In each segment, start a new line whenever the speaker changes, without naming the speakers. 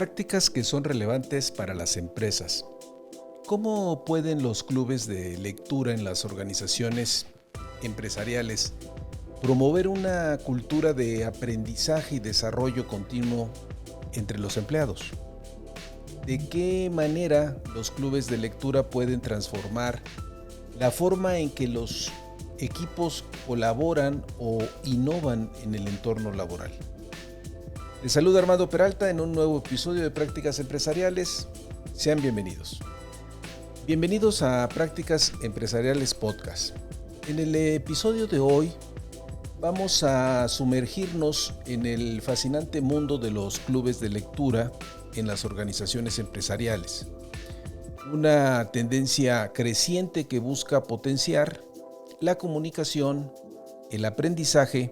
Prácticas que son relevantes para las empresas. ¿Cómo pueden los clubes de lectura en las organizaciones empresariales promover una cultura de aprendizaje y desarrollo continuo entre los empleados? ¿De qué manera los clubes de lectura pueden transformar la forma en que los equipos colaboran o innovan en el entorno laboral? Les saluda Armando Peralta en un nuevo episodio de Prácticas Empresariales. Sean bienvenidos. Bienvenidos a Prácticas Empresariales Podcast. En el episodio de hoy vamos a sumergirnos en el fascinante mundo de los clubes de lectura en las organizaciones empresariales. Una tendencia creciente que busca potenciar la comunicación, el aprendizaje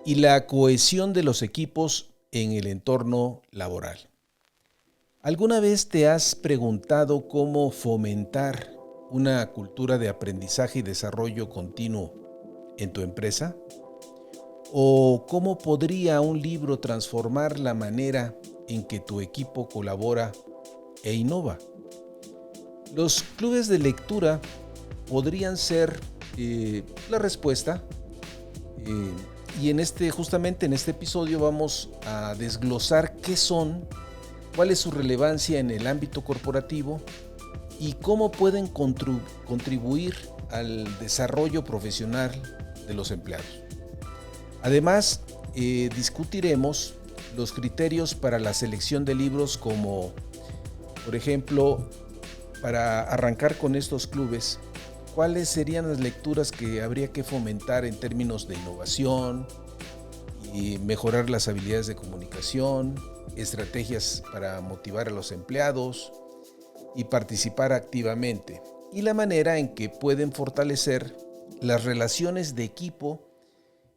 y la cohesión de los equipos en el entorno laboral. ¿Alguna vez te has preguntado cómo fomentar una cultura de aprendizaje y desarrollo continuo en tu empresa? ¿O cómo podría un libro transformar la manera en que tu equipo colabora e innova? Los clubes de lectura podrían ser la respuesta. Y justamente en este episodio vamos a desglosar qué son, cuál es su relevancia en el ámbito corporativo y cómo pueden contribuir al desarrollo profesional de los empleados. Además, discutiremos los criterios para la selección de libros como, por ejemplo, para arrancar con estos clubes, ¿cuáles serían las lecturas que habría que fomentar en términos de innovación y mejorar las habilidades de comunicación, estrategias para motivar a los empleados y participar activamente? Y la manera en que pueden fortalecer las relaciones de equipo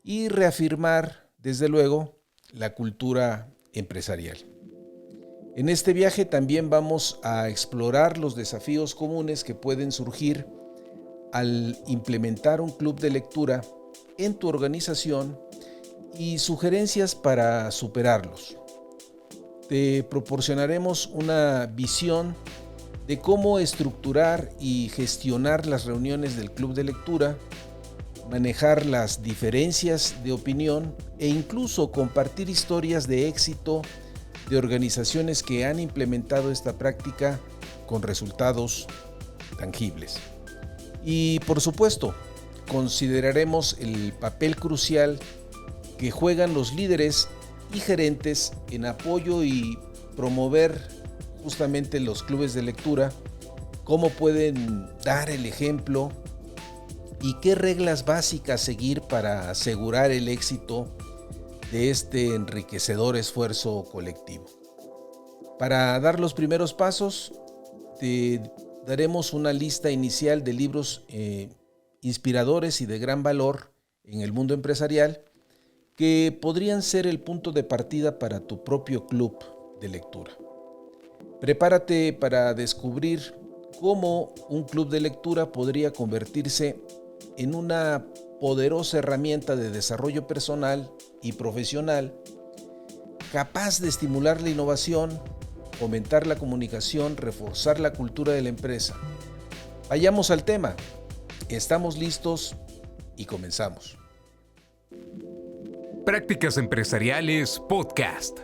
y reafirmar, desde luego, la cultura empresarial. En este viaje también vamos a explorar los desafíos comunes que pueden surgir al implementar un club de lectura en tu organización y sugerencias para superarlos. Te proporcionaremos una visión de cómo estructurar y gestionar las reuniones del club de lectura, manejar las diferencias de opinión e incluso compartir historias de éxito de organizaciones que han implementado esta práctica con resultados tangibles. Y por supuesto, consideraremos el papel crucial que juegan los líderes y gerentes en apoyo y promover justamente los clubes de lectura, cómo pueden dar el ejemplo y qué reglas básicas seguir para asegurar el éxito de este enriquecedor esfuerzo colectivo. Para dar los primeros pasos, te daremos una lista inicial de libros inspiradores y de gran valor en el mundo empresarial que podrían ser el punto de partida para tu propio club de lectura. Prepárate para descubrir cómo un club de lectura podría convertirse en una poderosa herramienta de desarrollo personal y profesional capaz de estimular la innovación, fomentar la comunicación, reforzar la cultura de la empresa. Vayamos al tema. Estamos listos y comenzamos.
Prácticas Empresariales Podcast.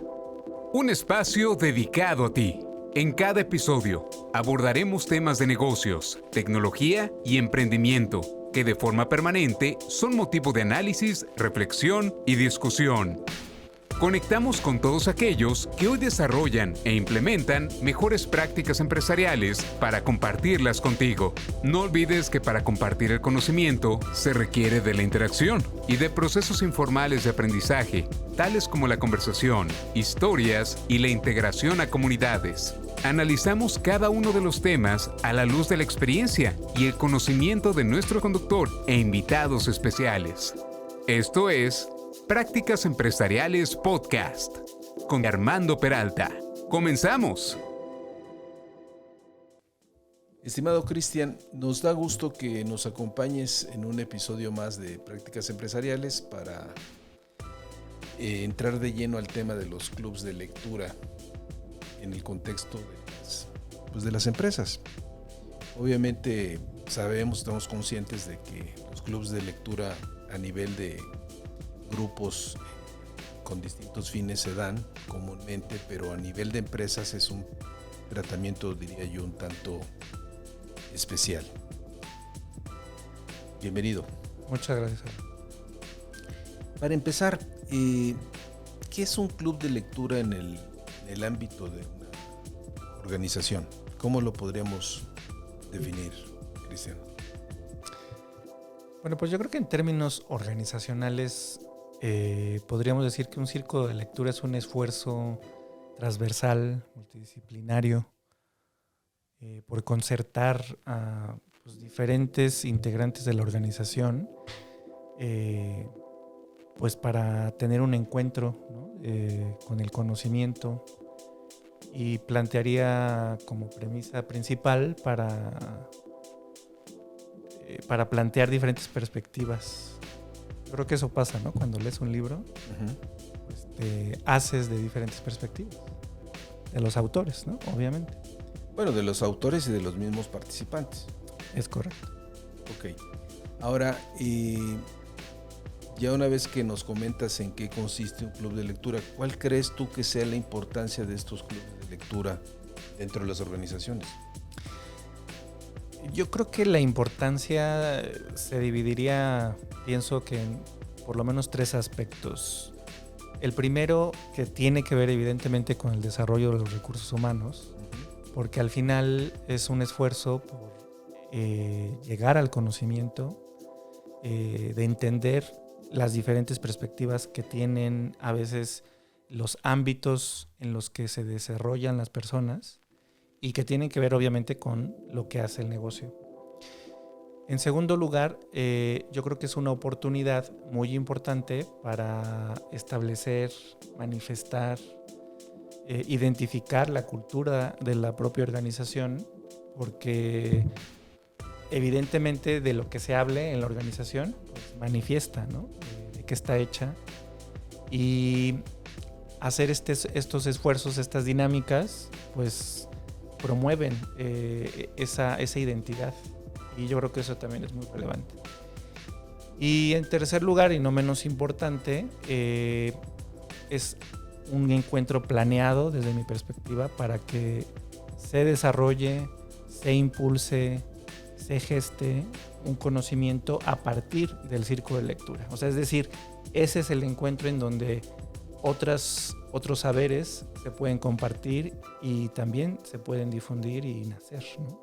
Un espacio dedicado a ti. En cada episodio abordaremos temas de negocios, tecnología y emprendimiento que de forma permanente son motivo de análisis, reflexión y discusión. Conectamos con todos aquellos que hoy desarrollan e implementan mejores prácticas empresariales para compartirlas contigo. No olvides que para compartir el conocimiento se requiere de la interacción y de procesos informales de aprendizaje, tales como la conversación, historias y la integración a comunidades. Analizamos cada uno de los temas a la luz de la experiencia y el conocimiento de nuestro conductor e invitados especiales. Esto es Prácticas Empresariales Podcast con Armando Peralta. ¡Comenzamos!
Estimado Cristian, nos da gusto que nos acompañes en un episodio más de Prácticas Empresariales para entrar de lleno al tema de los clubes de lectura. en el contexto de las empresas. Obviamente estamos conscientes de que los clubes de lectura a nivel de grupos con distintos fines se dan comúnmente, pero a nivel de empresas es un tratamiento, diría yo, un tanto especial. Bienvenido.
Muchas gracias.
Para empezar, ¿qué es un club de lectura en el ámbito de una organización? ¿Cómo lo podríamos definir, Cristian?
Bueno, pues yo creo que en términos organizacionales podríamos decir que un círculo de lectura es un esfuerzo transversal, multidisciplinario, por concertar a diferentes integrantes de la organización, pues para tener un encuentro, ¿no? Con el conocimiento, y plantearía como premisa principal para plantear diferentes perspectivas. Yo creo que eso pasa, ¿no? Cuando lees un libro, pues te haces de diferentes perspectivas, de los autores, ¿no? Obviamente.
Bueno, de los autores y de los mismos participantes.
Es correcto.
Ok. Ahora, ya una vez que nos comentas en qué consiste un club de lectura, ¿cuál crees tú que sea la importancia de estos clubes de lectura dentro de las organizaciones?
Yo creo que la importancia se dividiría, pienso que en por lo menos 3 aspectos. El primero, que tiene que ver evidentemente con el desarrollo de los recursos humanos, porque al final es un esfuerzo por llegar al conocimiento, de entender las diferentes perspectivas que tienen a veces los ámbitos en los que se desarrollan las personas y que tienen que ver obviamente con lo que hace el negocio. En segundo lugar, yo creo que es una oportunidad muy importante para establecer, manifestar, identificar la cultura de la propia organización, porque evidentemente de lo que se hable en la organización pues manifiesta, ¿no? De qué está hecha, y hacer estos esfuerzos, estas dinámicas, pues promueven esa identidad, y yo creo que eso también es muy relevante. Y en tercer lugar, y no menos importante, es un encuentro planeado desde mi perspectiva para que se desarrolle, se impulse, se geste un conocimiento a partir del círculo de lectura. O sea, es decir, ese es el encuentro en donde otros saberes se pueden compartir y también se pueden difundir y nacer, ¿no?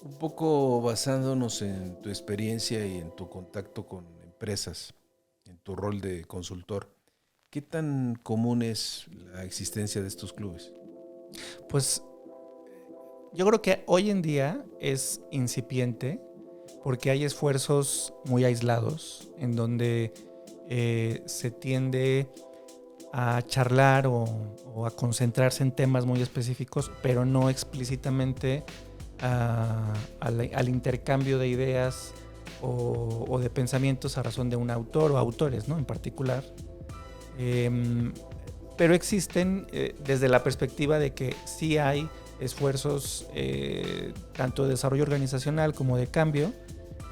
Un poco basándonos en tu experiencia y en tu contacto con empresas, en tu rol de consultor, ¿qué tan común es la existencia de estos clubes?
Pues yo creo que hoy en día es incipiente porque hay esfuerzos muy aislados en donde se tiende a charlar o a concentrarse en temas muy específicos, pero no explícitamente al intercambio de ideas o de pensamientos a razón de un autor o autores, ¿no? En particular. Pero existen desde la perspectiva de que sí hay esfuerzos tanto de desarrollo organizacional como de cambio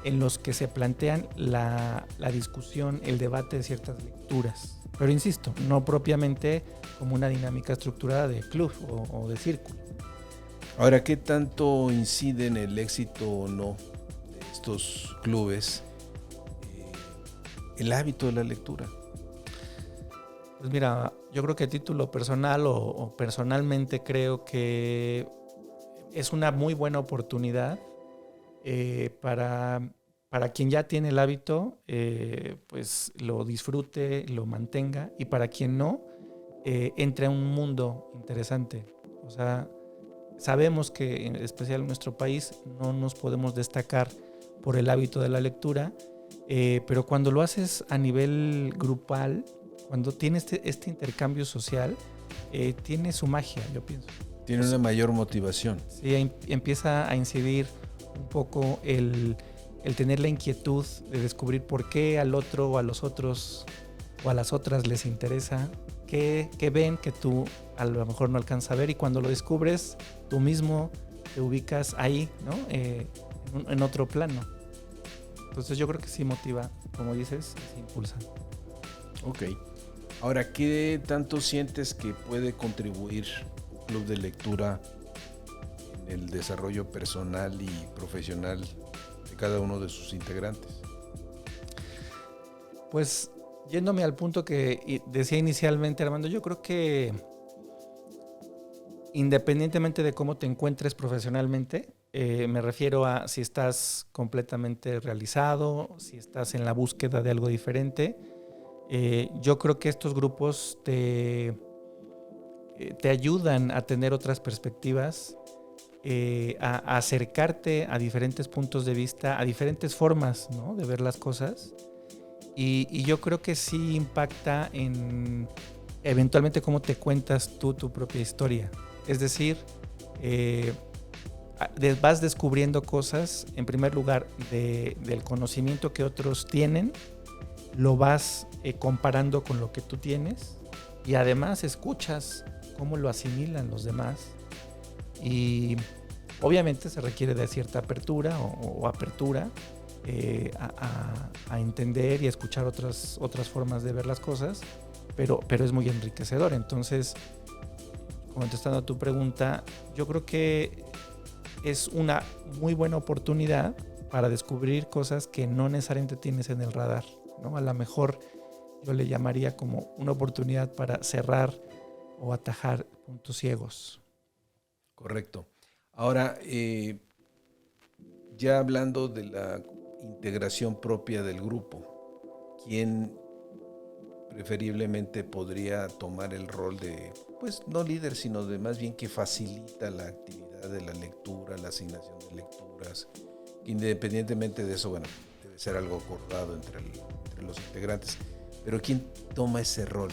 en los que se plantean la discusión, el debate de ciertas lecturas. Pero insisto, no propiamente como una dinámica estructurada de club o de círculo.
Ahora, ¿qué tanto incide en el éxito o no de estos clubes el hábito de la lectura?
Pues mira, yo creo que a título personal o personalmente creo que es una muy buena oportunidad para quien ya tiene el hábito, pues lo disfrute, lo mantenga, y para quien no, entre a un mundo interesante. O sea, sabemos que en especial en nuestro país no nos podemos destacar por el hábito de la lectura, pero cuando lo haces a nivel grupal, cuando tiene este intercambio social, tiene su magia, yo pienso.
Tiene una mayor motivación.
Sí, empieza a incidir un poco el tener la inquietud de descubrir por qué al otro o a los otros o a las otras les interesa, qué ven que tú a lo mejor no alcanzas a ver, y cuando lo descubres, tú mismo te ubicas ahí, ¿no? En otro plano. Entonces yo creo que sí motiva, como dices, sí impulsa.
Ok. Ahora, ¿qué tanto sientes que puede contribuir un club de lectura en el desarrollo personal y profesional de cada uno de sus integrantes?
Pues yéndome al punto que decía inicialmente, Armando, yo creo que independientemente de cómo te encuentres profesionalmente, me refiero a si estás completamente realizado, si estás en la búsqueda de algo diferente, yo creo que estos grupos te ayudan a tener otras perspectivas, a acercarte a diferentes puntos de vista, a diferentes formas, ¿no?, de ver las cosas. Y yo creo que sí impacta en eventualmente cómo te cuentas tú tu propia historia. Es decir, vas descubriendo cosas, en primer lugar, del conocimiento que otros tienen, lo vas comparando con lo que tú tienes, y además escuchas cómo lo asimilan los demás. Y obviamente se requiere de cierta apertura o apertura a entender y a escuchar otras formas de ver las cosas, pero es muy enriquecedor. Entonces, contestando a tu pregunta, yo creo que es una muy buena oportunidad para descubrir cosas que no necesariamente tienes en el radar, ¿no? A lo mejor yo le llamaría como una oportunidad para cerrar o atajar puntos ciegos.
Correcto. Ahora, ya hablando de la integración propia del grupo, ¿quién preferiblemente podría tomar el rol de, pues no líder, sino de más bien que facilita la actividad de la lectura, la asignación de lecturas? Independientemente de eso, bueno, debe ser algo acordado entre los integrantes, pero ¿quién toma ese rol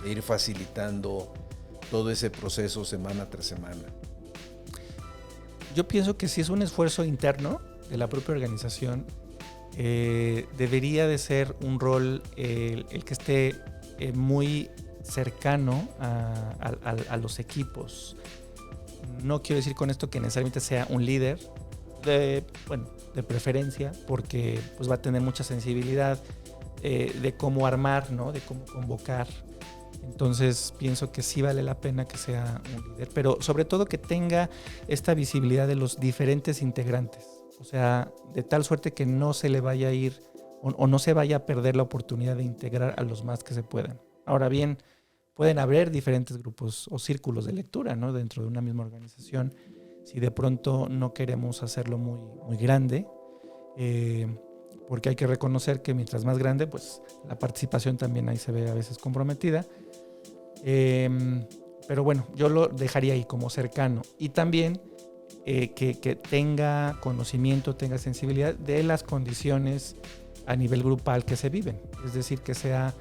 de ir facilitando todo ese proceso semana tras semana?
Yo pienso que si es un esfuerzo interno de la propia organización, debería de ser un rol el que esté muy cercano a los equipos. No quiero decir con esto que necesariamente sea un líder, de preferencia, porque pues va a tener mucha sensibilidad de cómo armar, ¿no?, de cómo convocar. Entonces pienso que sí vale la pena que sea un líder, pero sobre todo que tenga esta visibilidad de los diferentes integrantes. O sea, de tal suerte que no se le vaya a ir o no se vaya a perder la oportunidad de integrar a los más que se puedan. Ahora bien, pueden haber diferentes grupos o círculos de lectura, ¿no?, dentro de una misma organización. Si de pronto no queremos hacerlo muy, muy grande, porque hay que reconocer que mientras más grande, pues la participación también ahí se ve a veces comprometida. Pero bueno, yo lo dejaría ahí como cercano. Y también que tenga conocimiento, tenga sensibilidad de las condiciones a nivel grupal que se viven. Es decir, que sea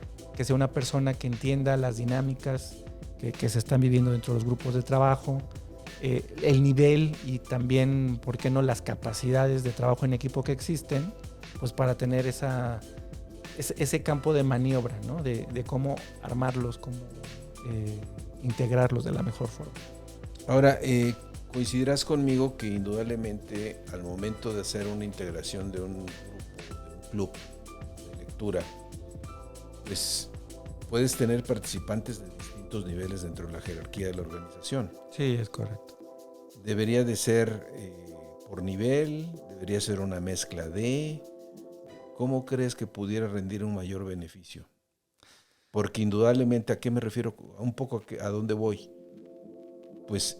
una persona que entienda las dinámicas que se están viviendo dentro de los grupos de trabajo, el nivel y también, ¿por qué no?, las capacidades de trabajo en equipo que existen, pues para tener ese campo de maniobra, ¿no?, de cómo armarlos, cómo integrarlos de la mejor forma.
Ahora, coincidirás conmigo que indudablemente al momento de hacer una integración de un grupo, de un club de lectura, pues puedes tener participantes de distintos niveles dentro de la jerarquía de la organización.
Sí, es correcto.
¿Debería de ser por nivel? ¿Debería ser una mezcla de? ¿Cómo crees que pudiera rendir un mayor beneficio? Porque indudablemente, ¿a qué me refiero? Un poco a dónde voy. Pues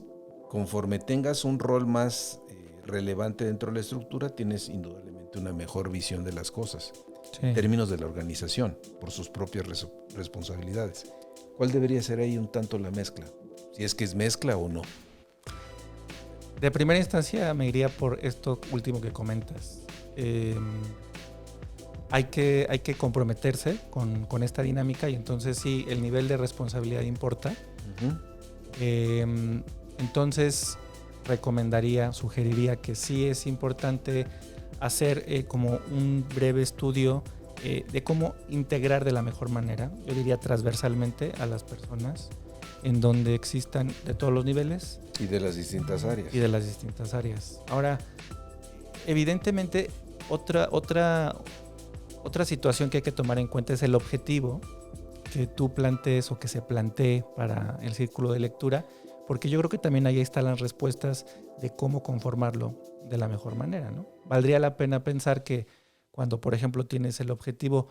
conforme tengas un rol más relevante dentro de la estructura, tienes indudablemente una mejor visión de las cosas, sí, en términos de la organización, por sus propias responsabilidades. ¿Cuál debería ser ahí un tanto la mezcla? Si es que es mezcla o no.
De primera instancia me iría por esto último que comentas. Hay que comprometerse con esta dinámica, y entonces sí, el nivel de responsabilidad importa. Uh-huh. Entonces sugeriría que sí es importante hacer como un breve estudio de cómo integrar de la mejor manera, yo diría transversalmente a las personas, en donde existan de todos los niveles.
Y de las distintas áreas.
Ahora, evidentemente, otra situación que hay que tomar en cuenta es el objetivo que tú plantees o que se plantee para el círculo de lectura, porque yo creo que también ahí están las respuestas de cómo conformarlo de la mejor manera, ¿no? Valdría la pena pensar que cuando, por ejemplo, tienes el objetivo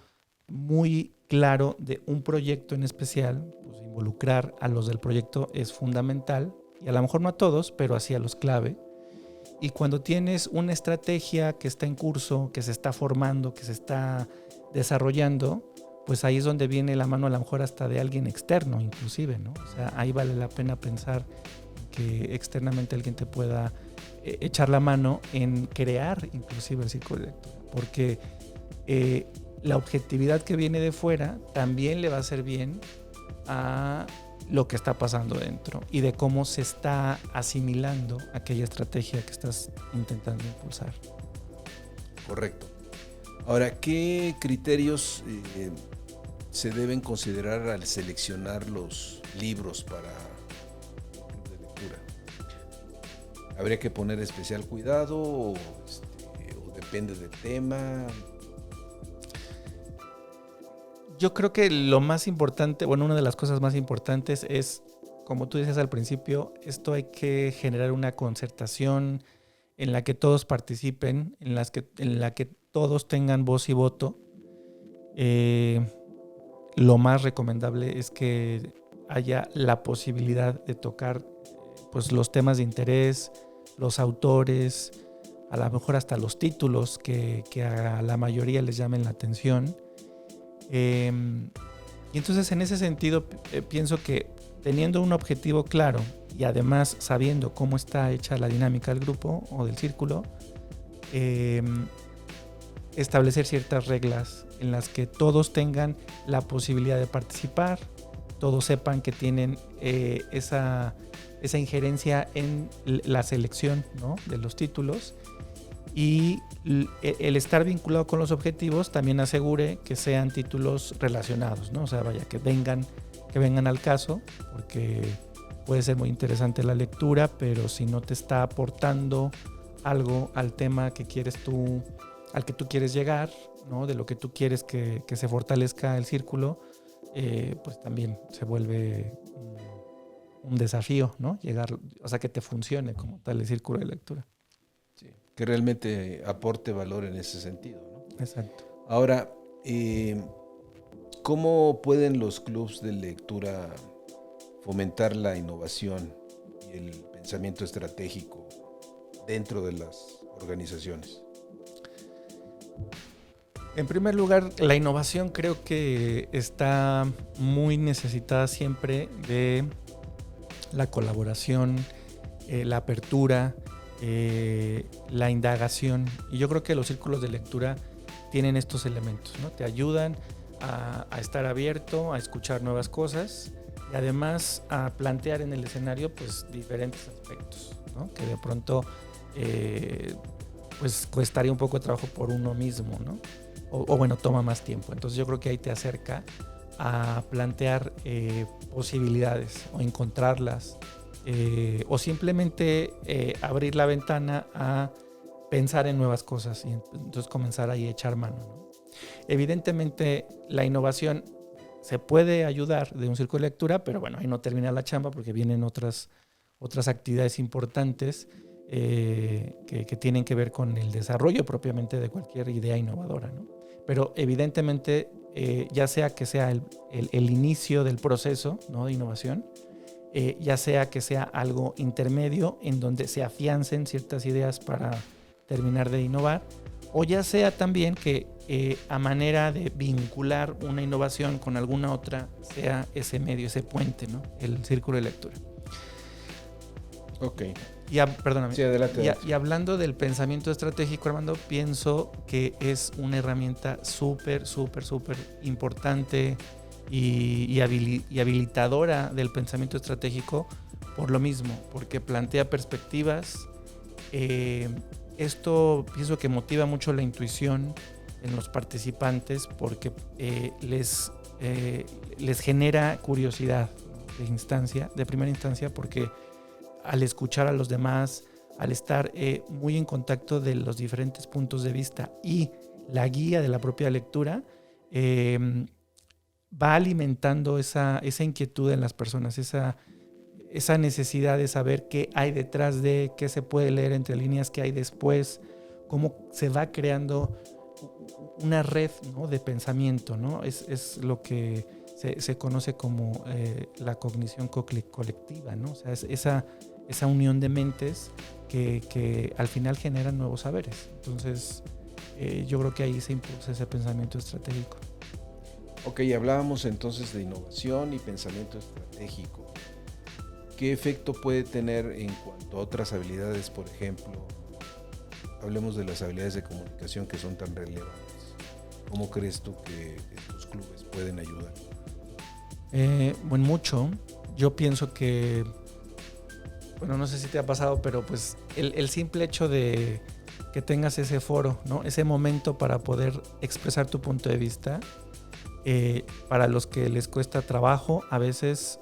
muy claro de un proyecto en especial, pues involucrar a los del proyecto es fundamental, y a lo mejor no a todos, pero así a los clave. Y cuando tienes una estrategia que está en curso, que se está formando, que se está desarrollando, pues ahí es donde viene la mano a lo mejor hasta de alguien externo inclusive, ¿no? O sea, ahí vale la pena pensar que externamente alguien te pueda echar la mano en crear inclusive el círculo de lectura, porque la objetividad que viene de fuera también le va a hacer bien a lo que está pasando dentro y de cómo se está asimilando aquella estrategia que estás intentando impulsar.
Correcto. Ahora, ¿qué criterios se deben considerar al seleccionar los libros para un club de lectura? ¿Habría que poner especial cuidado o depende del tema?
Yo creo que lo más importante, bueno, una de las cosas más importantes es, como tú decías al principio, esto hay que generar una concertación en la que todos participen, en la que todos tengan voz y voto. Lo más recomendable es que haya la posibilidad de tocar pues, los temas de interés, los autores, a lo mejor hasta los títulos que a la mayoría les llamen la atención. Y entonces en ese sentido pienso que teniendo un objetivo claro y además sabiendo cómo está hecha la dinámica del grupo o del círculo, establecer ciertas reglas en las que todos tengan la posibilidad de participar, todos sepan que tienen esa injerencia en la selección, ¿no?, de los títulos, y el estar vinculado con los objetivos también asegure que sean títulos relacionados, ¿no? O sea, vaya, que vengan al caso, porque puede ser muy interesante la lectura, pero si no te está aportando algo al tema que quieres tú, al que tú quieres llegar, ¿no?, de lo que tú quieres que se fortalezca el círculo, pues también se vuelve un desafío, ¿no? Llegar, o sea, que te funcione como tal el círculo de lectura.
Sí, que realmente aporte valor en ese sentido, ¿no?
Exacto.
Ahora, ¿cómo pueden los clubes de lectura fomentar la innovación y el pensamiento estratégico dentro de las organizaciones?
En primer lugar, la innovación creo que está muy necesitada siempre de la colaboración, la apertura, la indagación. Y yo creo que los círculos de lectura tienen estos elementos, ¿no? Te ayudan a estar abierto, a escuchar nuevas cosas y además a plantear en el escenario pues diferentes aspectos, ¿no?, que de pronto pues costaría un poco de trabajo por uno mismo, ¿no? O bueno, toma más tiempo. Entonces yo creo que ahí te acerca a plantear posibilidades o encontrarlas, o simplemente abrir la ventana a pensar en nuevas cosas y entonces comenzar ahí a echar mano, ¿no? Evidentemente la innovación se puede ayudar de un círculo de lectura, pero bueno, ahí no termina la chamba porque vienen otras actividades importantes que tienen que ver con el desarrollo propiamente de cualquier idea innovadora, ¿no? Pero evidentemente ya sea que sea el inicio del proceso, ¿no?, de innovación, ya sea que sea algo intermedio en donde se afiancen ciertas ideas para terminar de innovar, o ya sea también que a manera de vincular una innovación con alguna otra sea ese medio, ese puente, ¿no?, el círculo de lectura.
Ok.
Perdóname.
Sí, adelante.
Y hablando del pensamiento estratégico, Armando, pienso que es una herramienta súper importante y habilitadora del pensamiento estratégico por lo mismo, porque plantea perspectivas. Esto pienso que motiva mucho la intuición en los participantes porque les genera curiosidad de primera instancia, porque al escuchar a los demás, al estar muy en contacto de los diferentes puntos de vista y la guía de la propia lectura, va alimentando esa inquietud en las personas, esa necesidad de saber qué hay detrás de, qué se puede leer entre líneas, qué hay después, cómo se va creando una red, ¿no?, de pensamiento, ¿no? Es lo que se conoce como la cognición colectiva, ¿no? O sea, es esa unión de mentes que al final generan nuevos saberes. Entonces, yo creo que ahí se impulsa ese pensamiento estratégico.
Ok, hablábamos entonces de innovación y pensamiento estratégico. ¿Qué efecto puede tener en cuanto a otras habilidades, por ejemplo? Hablemos de las habilidades de comunicación que son tan relevantes. ¿Cómo crees tú que estos clubes pueden ayudar?
Bueno, mucho. Yo pienso que, bueno, no sé si te ha pasado, pero pues el simple hecho de que tengas ese foro, ¿no?, ese momento para poder expresar tu punto de vista, para los que les cuesta trabajo a veces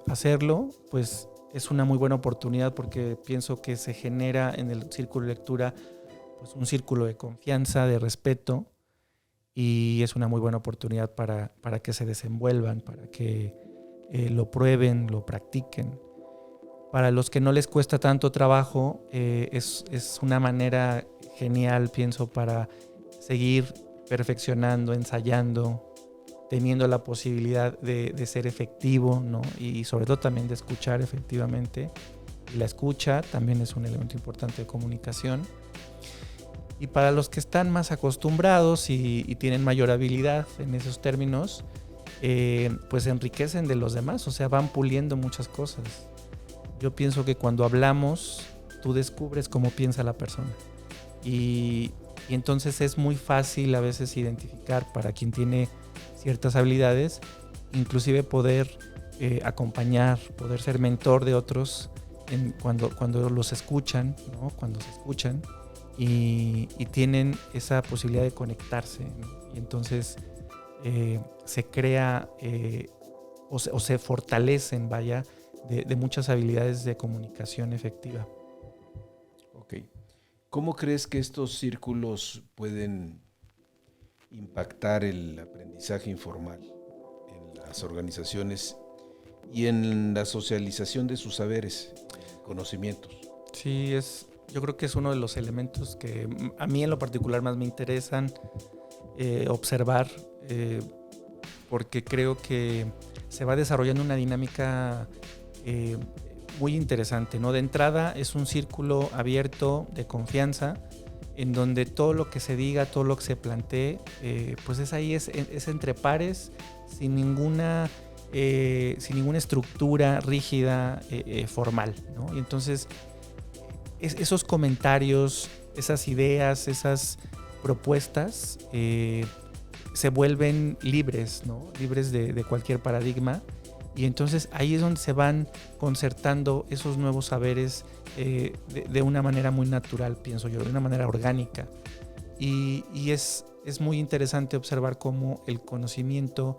hacerlo, pues es una muy buena oportunidad, porque pienso que se genera en el círculo de lectura pues un círculo de confianza, de respeto, y es una muy buena oportunidad para que se desenvuelvan, para que lo prueben, lo practiquen. Para los que no les cuesta tanto trabajo, es una manera genial, pienso, para seguir perfeccionando, ensayando, teniendo la posibilidad de ser efectivo, ¿no? Y sobre todo también de escuchar efectivamente. Y la escucha también es un elemento importante de comunicación. Y para los que están más acostumbrados y tienen mayor habilidad en esos términos, pues enriquecen de los demás, o sea, van puliendo muchas cosas. Yo pienso que cuando hablamos, tú descubres cómo piensa la persona. Y entonces es muy fácil a veces identificar, para quien tiene ciertas habilidades, inclusive poder acompañar, poder ser mentor de otros cuando los escuchan, ¿no?, cuando se escuchan y tienen esa posibilidad de conectarse, ¿no? Y entonces se crea o se fortalecen, vaya, de muchas habilidades de comunicación efectiva.
Ok. ¿Cómo crees que estos círculos pueden impactar el aprendizaje informal en las organizaciones y en la socialización de sus saberes, conocimientos?
Sí, yo creo que es uno de los elementos que a mí en lo particular más me interesan observar, porque creo que se va desarrollando una dinámica muy interesante, ¿no? De entrada es un círculo abierto de confianza, en donde todo lo que se diga, todo lo que se plantee, pues es entre pares, sin ninguna estructura rígida, formal, ¿no? Y entonces esos comentarios, esas ideas, esas propuestas se vuelven libres, ¿no? Libres de cualquier paradigma. Y entonces ahí es donde se van concertando esos nuevos saberes de una manera muy natural, pienso yo, de una manera orgánica. Y es muy interesante observar cómo el conocimiento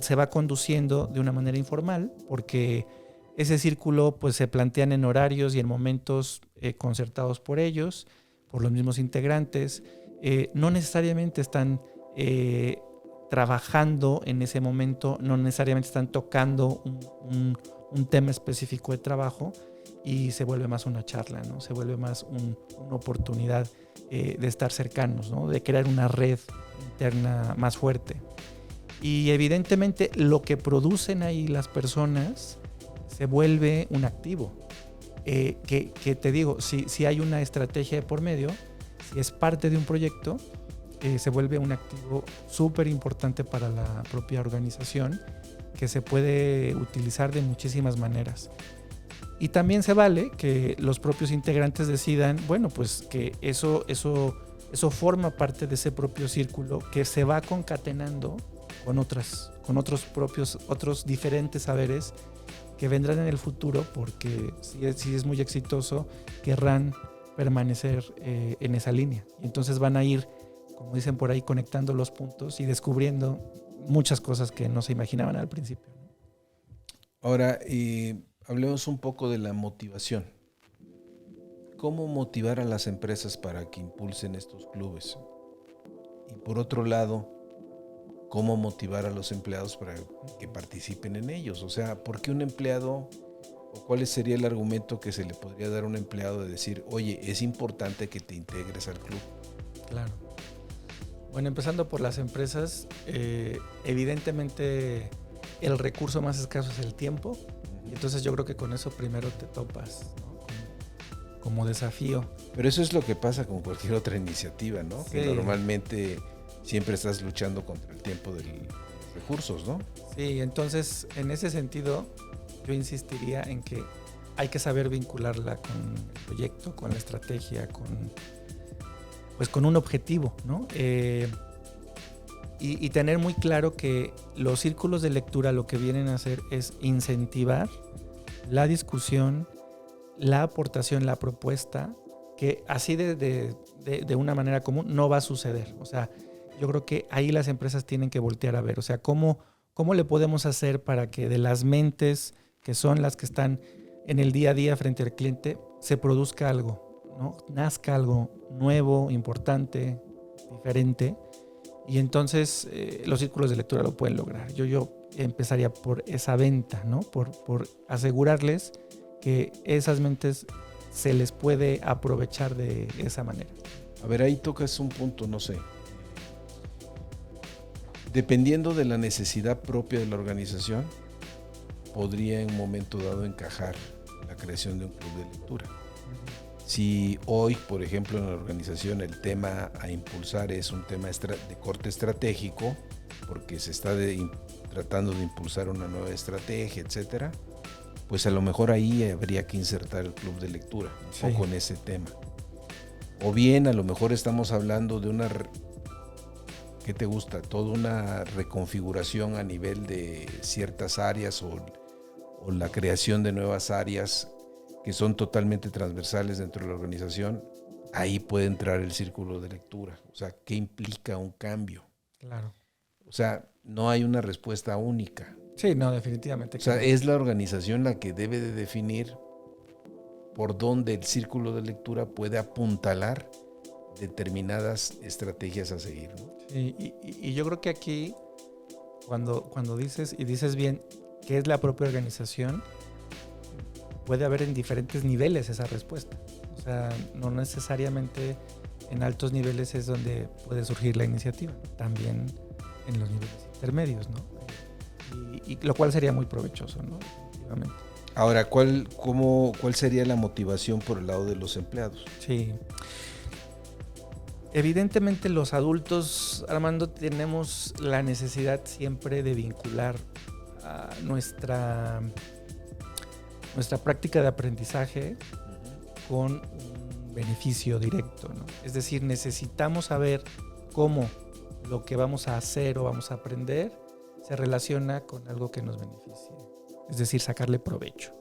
se va conduciendo de una manera informal, porque ese círculo pues se plantean en horarios y en momentos concertados por ellos, por los mismos integrantes. No necesariamente están trabajando en ese momento, no necesariamente están tocando un tema específico de trabajo, y se vuelve más una charla, ¿no? Se vuelve más una oportunidad de estar cercanos, ¿no? De crear una red interna más fuerte. Y evidentemente lo que producen ahí las personas se vuelve un activo. Que te digo, si hay una estrategia de por medio, si es parte de un proyecto, se vuelve un activo súper importante para la propia organización, que se puede utilizar de muchísimas maneras. Y también se vale que los propios integrantes decidan, bueno, pues que eso forma parte de ese propio círculo que se va concatenando con otros diferentes saberes que vendrán en el futuro, porque si es muy exitoso, querrán permanecer en esa línea. Y entonces van a ir como dicen por ahí, conectando los puntos y descubriendo muchas cosas que no se imaginaban al principio.
Ahora, hablemos un poco de la motivación. ¿Cómo motivar a las empresas para que impulsen estos clubes? Y por otro lado, ¿cómo motivar a los empleados para que participen en ellos? O sea, ¿por qué un empleado, o cuál sería el argumento que se le podría dar a un empleado de decir, oye, es importante que te integres al club?
Claro. Bueno, empezando por las empresas, evidentemente el recurso más escaso es el tiempo. Y entonces yo creo que con eso primero te topas, ¿no? Como desafío.
Pero eso es lo que pasa con cualquier otra iniciativa, ¿no? Sí. Que normalmente siempre estás luchando contra el tiempo de los recursos, ¿no?
Sí, entonces en ese sentido yo insistiría en que hay que saber vincularla con el proyecto, con la estrategia, con un objetivo, ¿no? Y tener muy claro que los círculos de lectura lo que vienen a hacer es incentivar la discusión, la aportación, la propuesta, que así de una manera común no va a suceder. O sea, yo creo que ahí las empresas tienen que voltear a ver, o sea, cómo le podemos hacer para que de las mentes que son las que están en el día a día frente al cliente, se produzca algo, ¿no? Nazca algo nuevo, importante, diferente. Y entonces los círculos de lectura lo pueden lograr. Yo empezaría por esa venta, ¿no? Por asegurarles que esas mentes se les puede aprovechar de esa manera.
A ver, ahí tocas un punto, no sé. Dependiendo de la necesidad propia de la organización, podría en un momento dado encajar la creación de un club de lectura. Si hoy, por ejemplo, en la organización el tema a impulsar es un tema de corte estratégico, porque se está tratando de impulsar una nueva estrategia, etcétera, pues a lo mejor ahí habría que insertar el club de lectura, un poco en ese tema. O bien, a lo mejor estamos hablando de una, ¿qué te gusta? Toda una reconfiguración a nivel de ciertas áreas o la creación de nuevas áreas que son totalmente transversales dentro de la organización. Ahí puede entrar el círculo de lectura. O sea, ¿qué implica un cambio?
Claro.
O sea, no hay una respuesta única.
Sí, no, definitivamente.
O sea, es la organización la que debe de definir por dónde el círculo de lectura puede apuntalar determinadas estrategias a seguir, ¿no?
Sí, y yo creo que aquí, cuando dices, y dices bien, que es la propia organización, puede haber en diferentes niveles esa respuesta. O sea, no necesariamente en altos niveles es donde puede surgir la iniciativa, también en los niveles intermedios, ¿no? Y lo cual sería muy provechoso, ¿no? Definitivamente.
Ahora, ¿cuál sería la motivación por el lado de los empleados?
Sí. Evidentemente los adultos, Armando, tenemos la necesidad siempre de vincular a nuestra práctica de aprendizaje con un beneficio directo, ¿no? Es decir, necesitamos saber cómo lo que vamos a hacer o vamos a aprender se relaciona con algo que nos beneficie. Es decir, sacarle provecho.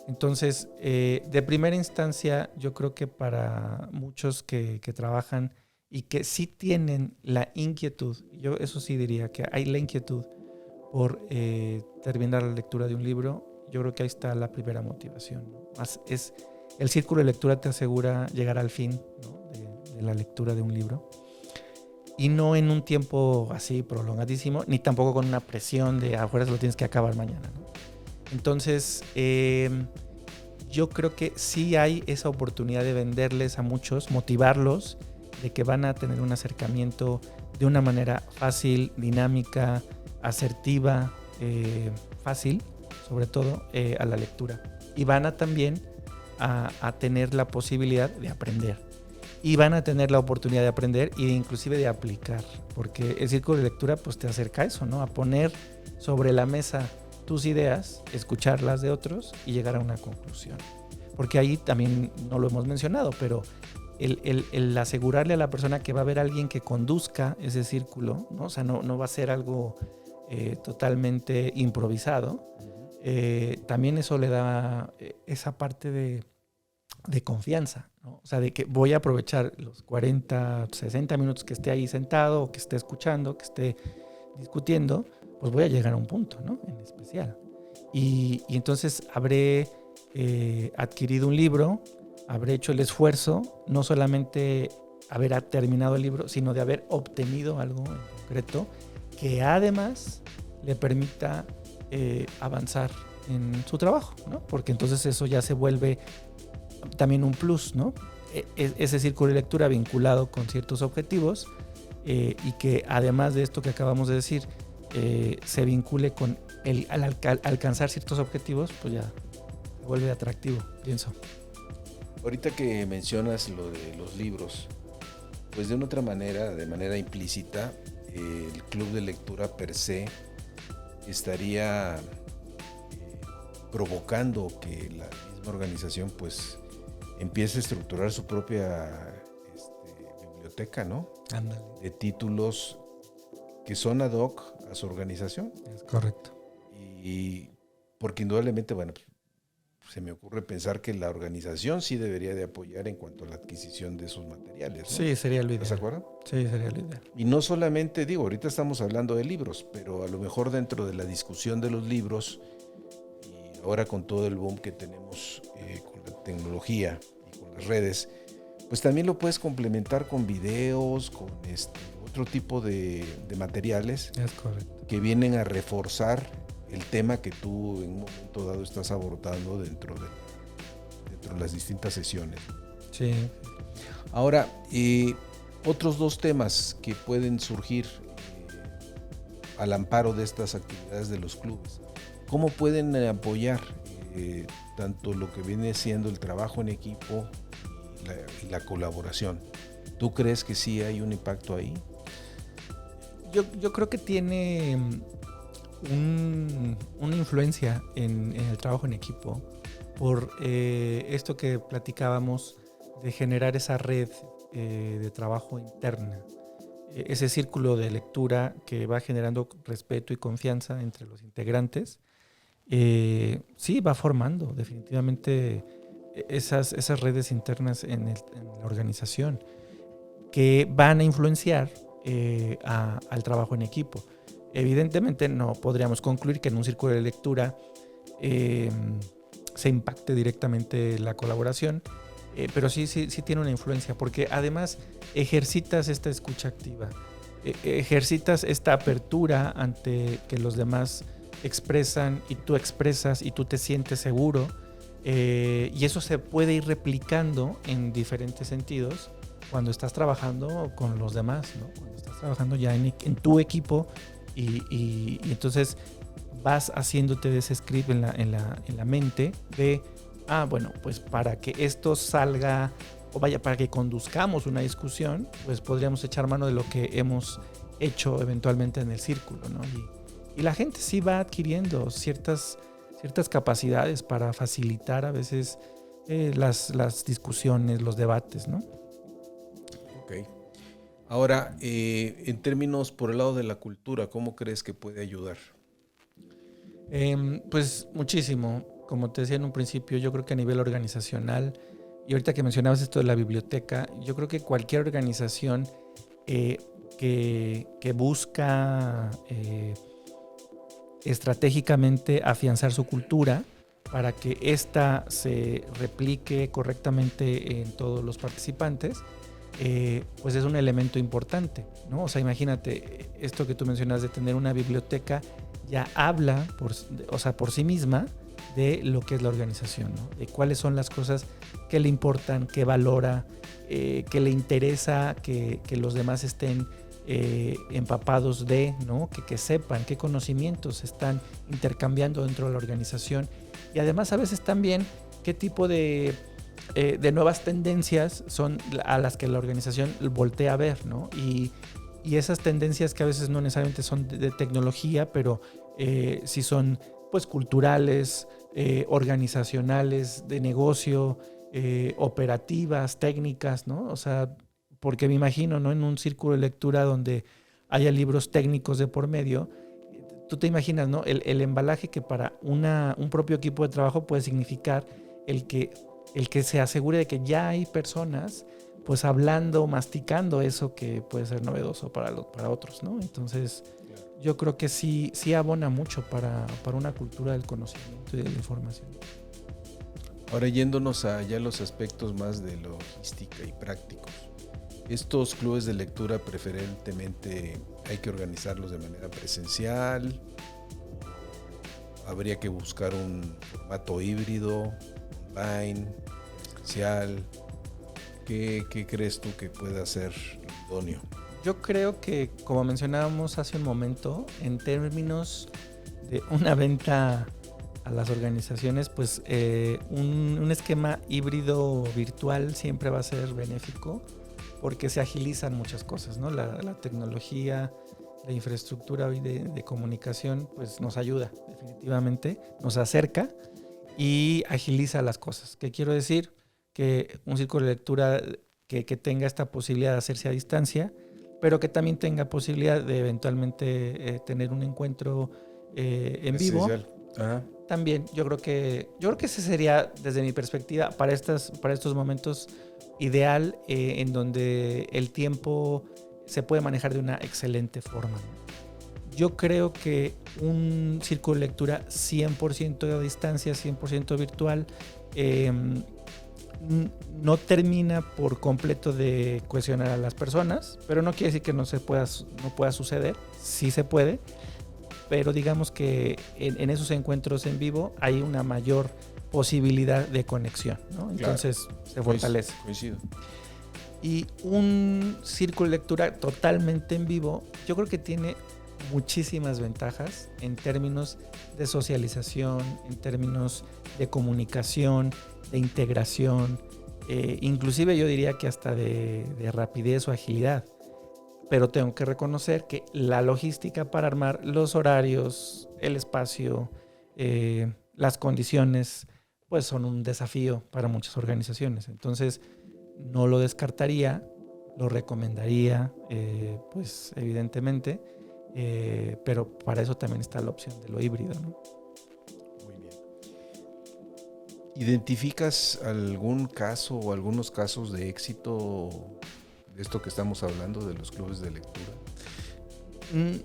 Entonces, de primera instancia, yo creo que para muchos que trabajan y que sí tienen la inquietud, yo eso sí diría que hay la inquietud por terminar la lectura de un libro, yo creo que ahí está la primera motivación, ¿no? El círculo de lectura te asegura llegar al fin, ¿no? de la lectura de un libro. Y no en un tiempo así prolongadísimo, ni tampoco con una presión de afuera lo tienes que acabar mañana, ¿no? Entonces, yo creo que sí hay esa oportunidad de venderles a muchos, motivarlos, de que van a tener un acercamiento de una manera fácil, dinámica, asertiva, fácil, sobre todo a la lectura. Y van a también a tener la posibilidad de aprender. Y van a tener la oportunidad de aprender e inclusive de aplicar. Porque el círculo de lectura pues, te acerca a eso, ¿no? A poner sobre la mesa tus ideas, escuchar las de otros y llegar a una conclusión. Porque ahí también no lo hemos mencionado, pero el asegurarle a la persona que va a haber alguien que conduzca ese círculo, ¿no? O sea, no va a ser algo totalmente improvisado. También eso le da esa parte de de confianza, ¿no? O sea, de que voy a aprovechar los 40, 60 minutos que esté ahí sentado, o que esté escuchando, que esté discutiendo, pues voy a llegar a un punto, ¿no? En especial. Y entonces habré adquirido un libro, habré hecho el esfuerzo, no solamente haber terminado el libro, sino de haber obtenido algo en concreto que además le permita avanzar en su trabajo, ¿no? Porque entonces eso ya se vuelve también un plus, ¿no? Ese círculo de lectura vinculado con ciertos objetivos y que además de esto que acabamos de decir, se vincule con al alcanzar ciertos objetivos, pues ya se vuelve atractivo, pienso.
Ahorita que mencionas lo de los libros, pues de una otra manera, de manera implícita, el club de lectura per se estaría provocando que la misma organización pues empiece a estructurar su propia biblioteca, ¿no?
Ándale.
De títulos que son ad hoc a su organización.
Es correcto.
Y porque indudablemente, bueno, pues, se me ocurre pensar que la organización sí debería de apoyar en cuanto a la adquisición de esos materiales, ¿no?
Sí, sería lo ideal.
¿Estás de acuerdo?
Sí, sería lo ideal.
Y no solamente, digo, ahorita estamos hablando de libros, pero a lo mejor dentro de la discusión de los libros, y ahora con todo el boom que tenemos con la tecnología y con las redes, pues también lo puedes complementar con videos, con otro tipo de materiales.
Es correcto.
Que vienen a reforzar el tema que tú en un momento dado estás abordando dentro de las distintas sesiones.
Sí.
Ahora, otros dos temas que pueden surgir al amparo de estas actividades de los clubes. ¿Cómo pueden apoyar tanto lo que viene siendo el trabajo en equipo y la colaboración? ¿Tú crees que sí hay un impacto ahí?
Yo creo que tiene una influencia en el trabajo en equipo por esto que platicábamos de generar esa red de trabajo interna, ese círculo de lectura que va generando respeto y confianza entre los integrantes. Sí, va formando definitivamente esas redes internas en la organización que van a influenciar al trabajo en equipo. Evidentemente no podríamos concluir que en un círculo de lectura se impacte directamente la colaboración, pero sí tiene una influencia, porque además ejercitas esta escucha activa, ejercitas esta apertura ante que los demás expresan y tú expresas y tú te sientes seguro, y eso se puede ir replicando en diferentes sentidos cuando estás trabajando con los demás, ¿no? Cuando estás trabajando ya en tu equipo y entonces vas haciéndote de ese script en la mente de, bueno, pues para que esto salga, o vaya, para que conduzcamos una discusión, pues podríamos echar mano de lo que hemos hecho eventualmente en el círculo, ¿no? Y la gente sí va adquiriendo ciertas capacidades para facilitar a veces las discusiones, los debates, ¿no?
Ok. Ahora, en términos por el lado de la cultura, ¿cómo crees que puede ayudar?
Pues muchísimo. Como te decía en un principio, yo creo que a nivel organizacional, y ahorita que mencionabas esto de la biblioteca, yo creo que cualquier organización que busca estratégicamente afianzar su cultura para que ésta se replique correctamente en todos los participantes, pues es un elemento importante, ¿no? O sea, imagínate, esto que tú mencionas de tener una biblioteca ya habla por sí misma de lo que es la organización, ¿no? De cuáles son las cosas que le importan, que valora, que le interesa que los demás estén empapados de, ¿no? Que sepan qué conocimientos se están intercambiando dentro de la organización, y además a veces también qué tipo de nuevas tendencias son a las que la organización voltea a ver, ¿no? Y esas tendencias que a veces no necesariamente son de tecnología, pero sí son pues culturales, organizacionales, de negocio, operativas, técnicas, ¿no? O sea, porque me imagino, ¿no? En un círculo de lectura donde haya libros técnicos de por medio, tú te imaginas, ¿no? El embalaje que para un propio equipo de trabajo puede significar el que el que se asegure de que ya hay personas pues hablando, masticando eso que puede ser novedoso para otros, ¿no? Entonces, yo creo que sí abona mucho para una cultura del conocimiento y de la información.
Ahora yéndonos a ya los aspectos más de logística y prácticos. Estos clubes de lectura preferentemente hay que organizarlos de manera presencial. Habría que buscar un formato híbrido, online, presencial. ¿Qué crees tú que pueda ser idóneo?
Yo creo que, como mencionábamos hace un momento, en términos de una venta a las organizaciones, pues un esquema híbrido virtual siempre va a ser benéfico porque se agilizan muchas cosas, ¿no? La tecnología, la infraestructura hoy de comunicación, pues nos ayuda definitivamente, nos acerca y agiliza las cosas. ¿Qué quiero decir? Que un círculo de lectura que tenga esta posibilidad de hacerse a distancia, pero que también tenga posibilidad de eventualmente tener un encuentro en vivo.
Ajá.
También yo creo que ese sería, desde mi perspectiva, para estos momentos ideal, en donde el tiempo se puede manejar de una excelente forma. Yo creo que un círculo de lectura 100% a distancia, 100% virtual, no termina por completo de cohesionar a las personas, pero no quiere decir que no pueda suceder. Sí se puede, pero digamos que en esos encuentros en vivo hay una mayor posibilidad de conexión, ¿no? Entonces se fortalece.
Coincido.
Y un círculo de lectura totalmente en vivo, yo creo que tiene muchísimas ventajas en términos de socialización, en términos de comunicación, de integración, inclusive yo diría que hasta de rapidez o agilidad. Pero tengo que reconocer que la logística para armar los horarios, el espacio, las condiciones, pues son un desafío para muchas organizaciones. Entonces, no lo descartaría, lo recomendaría, pues evidentemente, pero para eso también está la opción de lo híbrido, ¿no?
Muy bien. ¿Identificas algún caso o algunos casos de éxito de esto que estamos hablando, de los clubes de lectura?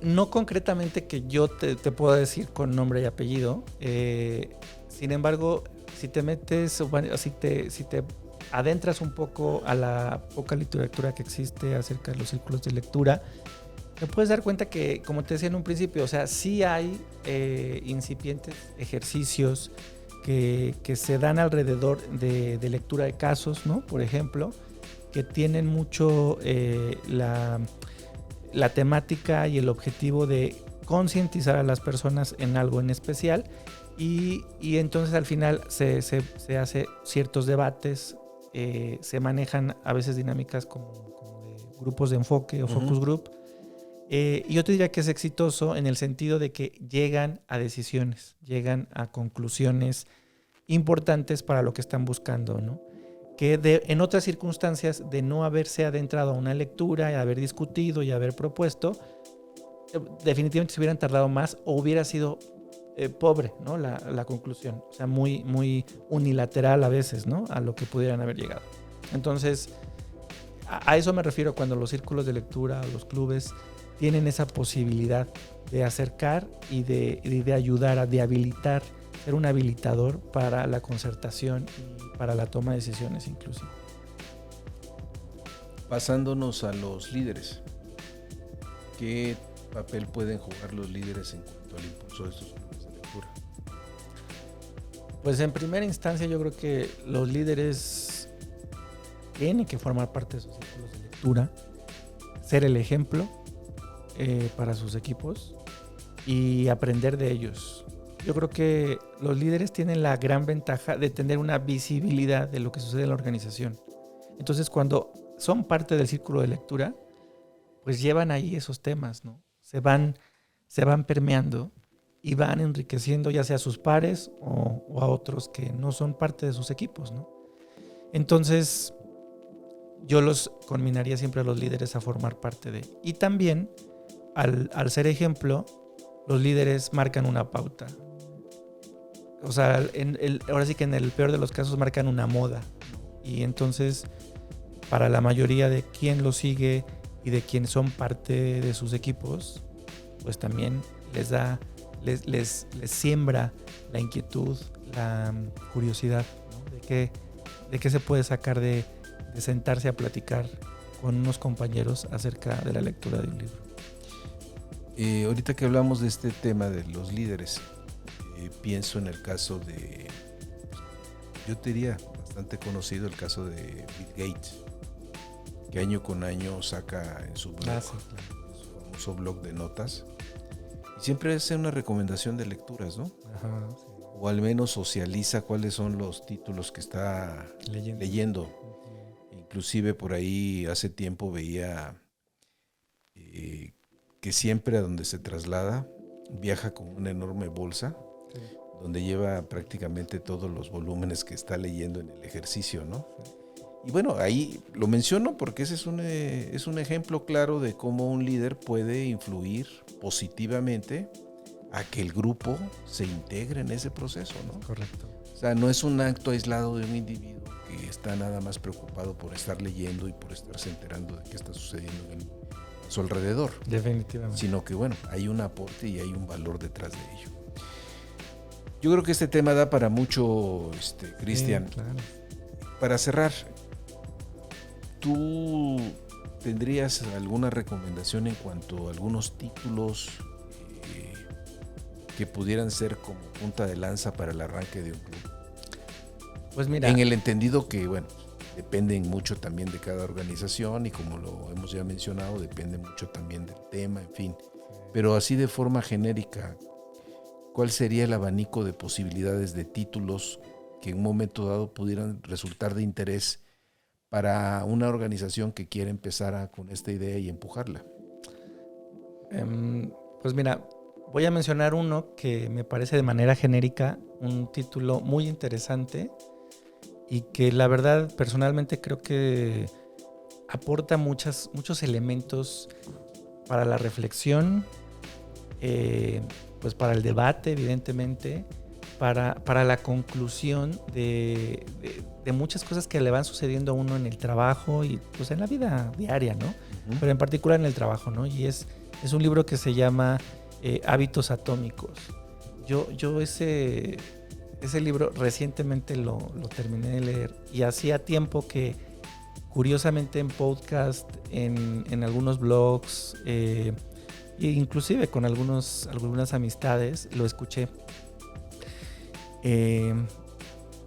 No concretamente que yo te pueda decir con nombre y apellido. Sin embargo, si te metes, si te adentras un poco a la poca literatura que existe acerca de los círculos de lectura, te puedes dar cuenta que, como te decía en un principio, o sea, sí hay incipientes ejercicios que se dan alrededor de lectura de casos, ¿no? Por ejemplo, que tienen mucho la temática y el objetivo de concientizar a las personas en algo en especial, y entonces al final se hace ciertos debates, se manejan a veces dinámicas como de grupos de enfoque o focus group, y yo te diría que es exitoso en el sentido de que llegan a decisiones, llegan a conclusiones importantes para lo que están buscando, ¿no? Que en otras circunstancias de no haberse adentrado a una lectura y haber discutido y haber propuesto, definitivamente se hubieran tardado más o hubiera sido pobre, ¿no? La conclusión, o sea, muy, muy unilateral a veces, ¿no? A lo que pudieran haber llegado. Entonces, a eso me refiero cuando los círculos de lectura o los clubes tienen esa posibilidad de acercar y de ayudar, de habilitar, ser un habilitador para la concertación y para la toma de decisiones inclusive.
Pasándonos a los líderes, ¿qué papel pueden jugar los líderes en cuanto al impulso de estos clubes de lectura?
Pues en primera instancia yo creo que los líderes tienen que formar parte de esos círculos de lectura, ser el ejemplo para sus equipos y aprender de ellos. Yo creo que los líderes tienen la gran ventaja de tener una visibilidad de lo que sucede en la organización. Entonces, cuando son parte del círculo de lectura, pues llevan ahí esos temas, ¿no? Se van permeando y van enriqueciendo ya sea a sus pares o a otros que no son parte de sus equipos, ¿no? Entonces, yo los conminaría siempre a los líderes a formar parte de. Y también, al ser ejemplo, los líderes marcan una pauta. o sea, ahora sí que en el peor de los casos marcan una moda. Y entonces, para la mayoría de quien lo sigue y de quienes son parte de sus equipos, pues también les siembra la inquietud, la curiosidad, ¿no? De qué se puede sacar de sentarse a platicar con unos compañeros acerca de la lectura de un libro.
Ahorita que hablamos de este tema de los líderes, pienso en el caso yo te diría, bastante conocido, el caso de Bill Gates, que año con año saca en su blog,
Sí, claro.
en su famoso blog de notas, y siempre hace una recomendación de lecturas, ¿no?
Ajá, sí.
O al menos socializa cuáles son los títulos que está leyendo.
Uh-huh.
Inclusive por ahí hace tiempo veía que siempre a donde se traslada viaja con una enorme bolsa,
Sí.
donde lleva prácticamente todos los volúmenes que está leyendo en el ejercicio, ¿no?
Sí.
Y bueno, ahí lo menciono porque ese es un ejemplo claro de cómo un líder puede influir positivamente a que el grupo se integre en ese proceso, ¿no?
Correcto.
O sea, no es un acto aislado de un individuo que está nada más preocupado por estar leyendo y por estarse enterando de qué está sucediendo a su alrededor.
Definitivamente.
Sino que, bueno, hay un aporte y hay un valor detrás de ello. Yo creo que este tema da para mucho, Cristian.
Sí, claro.
Para cerrar, ¿tú tendrías alguna recomendación en cuanto a algunos títulos que pudieran ser como punta de lanza para el arranque de un club?
Pues mira,
En el entendido que, bueno, dependen mucho también de cada organización y como lo hemos ya mencionado, depende mucho también del tema, en fin. Pero así de forma genérica, ¿cuál sería el abanico de posibilidades de títulos que en un momento dado pudieran resultar de interés para una organización que quiere empezar con esta idea y empujarla?
Pues mira, voy a mencionar uno que me parece de manera genérica un título muy interesante y que la verdad personalmente creo que aporta muchos elementos para la reflexión, pues para el debate evidentemente, para la conclusión de muchas cosas que le van sucediendo a uno en el trabajo y pues en la vida diaria, ¿no?
Uh-huh.
Pero en particular en el trabajo, ¿no? Y es un libro que se llama Hábitos Atómicos. Yo ese libro recientemente lo terminé de leer y hacía tiempo que curiosamente en podcast, en algunos blogs, e inclusive con algunas amistades lo escuché.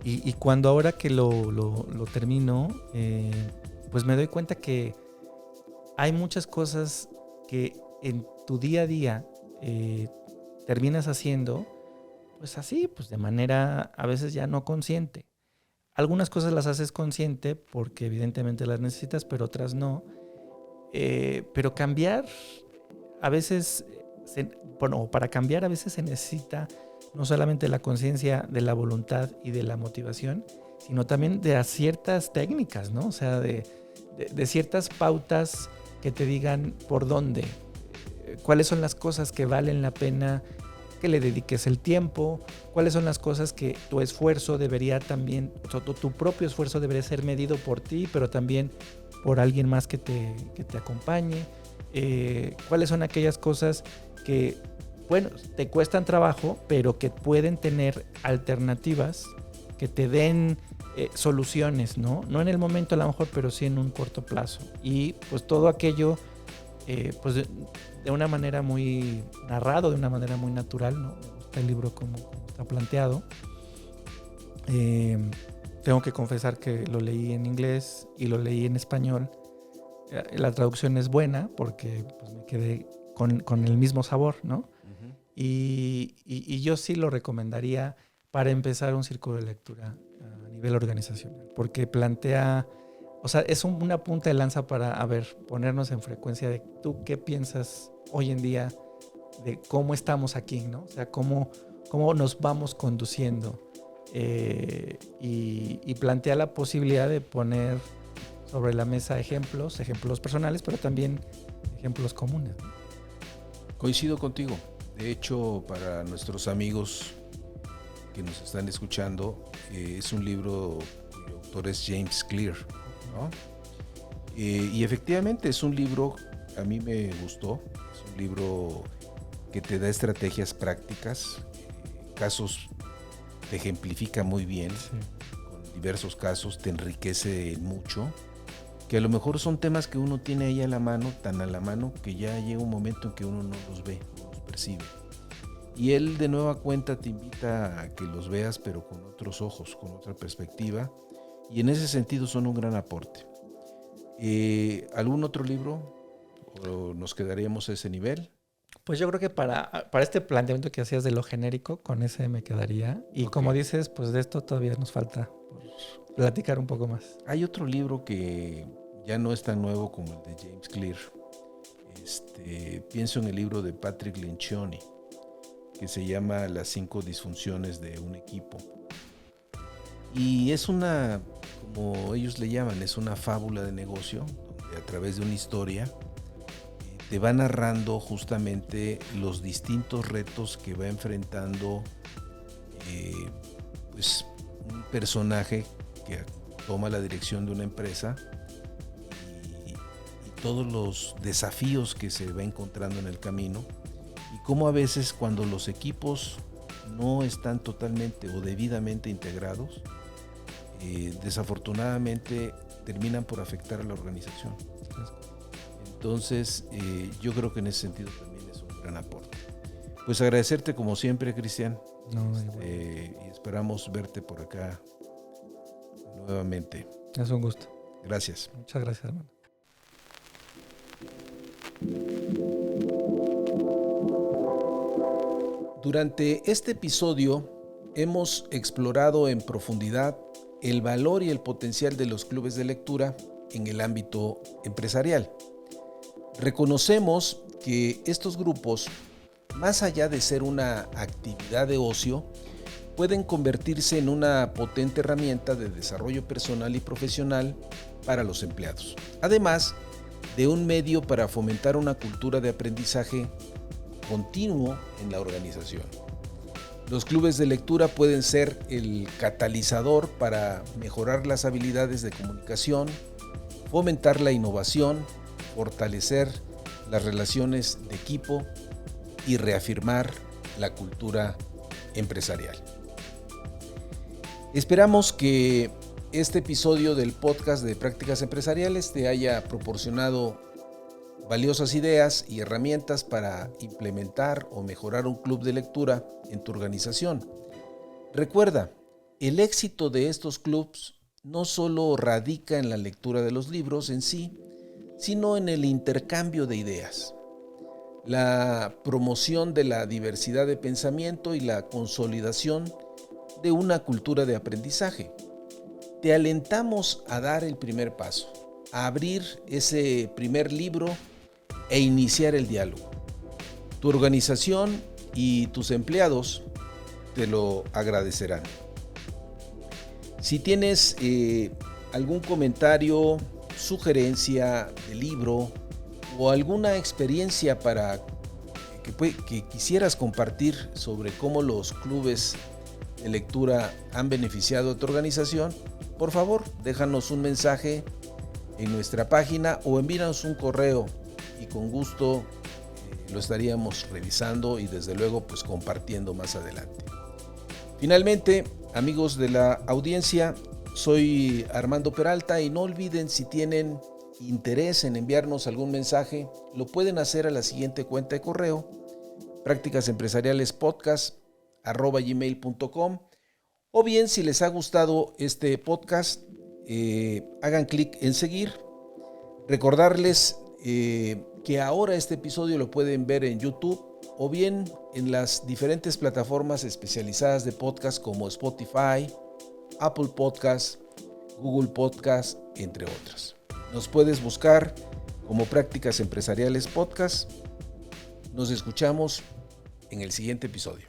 Y cuando ahora que lo termino, pues me doy cuenta que hay muchas cosas que en tu día a día terminas haciendo, pues así, pues de manera a veces ya no consciente. Algunas cosas las haces consciente porque evidentemente las necesitas, pero otras no. Pero cambiar, a veces, para cambiar a veces se necesita no solamente la conciencia de la voluntad y de la motivación, sino también de ciertas técnicas, ¿no? O sea, de ciertas pautas que te digan por dónde, cuáles son las cosas que valen la pena que le dediques el tiempo, cuáles son las cosas que tu esfuerzo debería también, tu propio esfuerzo debería ser medido por ti, pero también por alguien más que te acompañe, cuáles son aquellas cosas que, bueno, te cuestan trabajo, pero que pueden tener alternativas que te den soluciones, ¿no? No en el momento a lo mejor, pero sí en un corto plazo. Y pues todo aquello, pues de una manera muy narrado, de una manera muy natural, ¿no? Me gusta el libro como está planteado. Tengo que confesar que lo leí en inglés y lo leí en español. La traducción es buena porque pues, me quedé con el mismo sabor, ¿no? Uh-huh. Y yo sí lo recomendaría para empezar un círculo de lectura a nivel organizacional, porque plantea, o sea, es una punta de lanza para, ponernos en frecuencia de tú qué piensas hoy en día de cómo estamos aquí, ¿no? O sea, cómo nos vamos conduciendo. Y plantea la posibilidad de poner sobre la mesa ejemplos personales, pero también ejemplos comunes, ¿no?
Coincido contigo. De hecho, para nuestros amigos que nos están escuchando, es un libro cuyo autor es James Clear, ¿no? Y efectivamente es un libro, a mí me gustó, es un libro que te da estrategias prácticas, casos, te ejemplifica muy bien,
Sí.
con diversos casos, te enriquece mucho, que a lo mejor son temas que uno tiene ahí a la mano, tan a la mano, que ya llega un momento en que uno no los ve, no los percibe. Y él de nueva cuenta te invita a que los veas, pero con otros ojos, con otra perspectiva, y en ese sentido son un gran aporte. ¿Algún otro libro? ¿O nos quedaríamos a ese nivel?
Pues yo creo que para este planteamiento que hacías de lo genérico, con ese me quedaría. Y
Ok.
como dices, pues de esto todavía nos falta por platicar un poco más.
Hay otro libro que ya no es tan nuevo como el de James Clear. Pienso en el libro de Patrick Lencioni, que se llama Las 5 disfunciones de un equipo. Y es una, como ellos le llaman, es una fábula de negocio, donde a través de una historia te va narrando justamente los distintos retos que va enfrentando pues un personaje que toma la dirección de una empresa y todos los desafíos que se va encontrando en el camino, y cómo a veces cuando los equipos no están totalmente o debidamente integrados, desafortunadamente terminan por afectar a la organización. Entonces, yo creo que en ese sentido también es un gran aporte. Pues agradecerte como siempre, Cristian, y esperamos verte por acá nuevamente.
Es un gusto.
Gracias.
Muchas gracias, hermano.
Durante este episodio hemos explorado en profundidad el valor y el potencial de los clubes de lectura en el ámbito empresarial. Reconocemos que estos grupos, más allá de ser una actividad de ocio, pueden convertirse en una potente herramienta de desarrollo personal y profesional para los empleados, además de un medio para fomentar una cultura de aprendizaje continuo en la organización. Los clubes de lectura pueden ser el catalizador para mejorar las habilidades de comunicación, fomentar la innovación, fortalecer las relaciones de equipo y reafirmar la cultura empresarial. Esperamos que este episodio del podcast de Prácticas Empresariales te haya proporcionado valiosas ideas y herramientas para implementar o mejorar un club de lectura en tu organización. Recuerda, el éxito de estos clubs no solo radica en la lectura de los libros en sí, sino en el intercambio de ideas, la promoción de la diversidad de pensamiento y la consolidación de una cultura de aprendizaje. Te alentamos a dar el primer paso, a abrir ese primer libro e iniciar el diálogo. Tu organización y tus empleados te lo agradecerán. Si tienes algún comentario, sugerencia de libro o alguna experiencia que quisieras compartir sobre cómo los clubes de lectura han beneficiado a tu organización, por favor, déjanos un mensaje en nuestra página o envíanos un correo y con gusto lo estaríamos revisando y desde luego pues compartiendo más adelante. Finalmente, amigos de la audiencia, soy Armando Peralta y no olviden, si tienen interés en enviarnos algún mensaje, lo pueden hacer a la siguiente cuenta de correo: practicasempresarialespodcast@gmail.com, o bien, si les ha gustado este podcast, hagan clic en seguir. Recordarles que ahora este episodio lo pueden ver en YouTube o bien en las diferentes plataformas especializadas de podcast como Spotify, Apple Podcasts, Google Podcasts, entre otras. Nos puedes buscar como Prácticas Empresariales Podcast. Nos escuchamos en el siguiente episodio.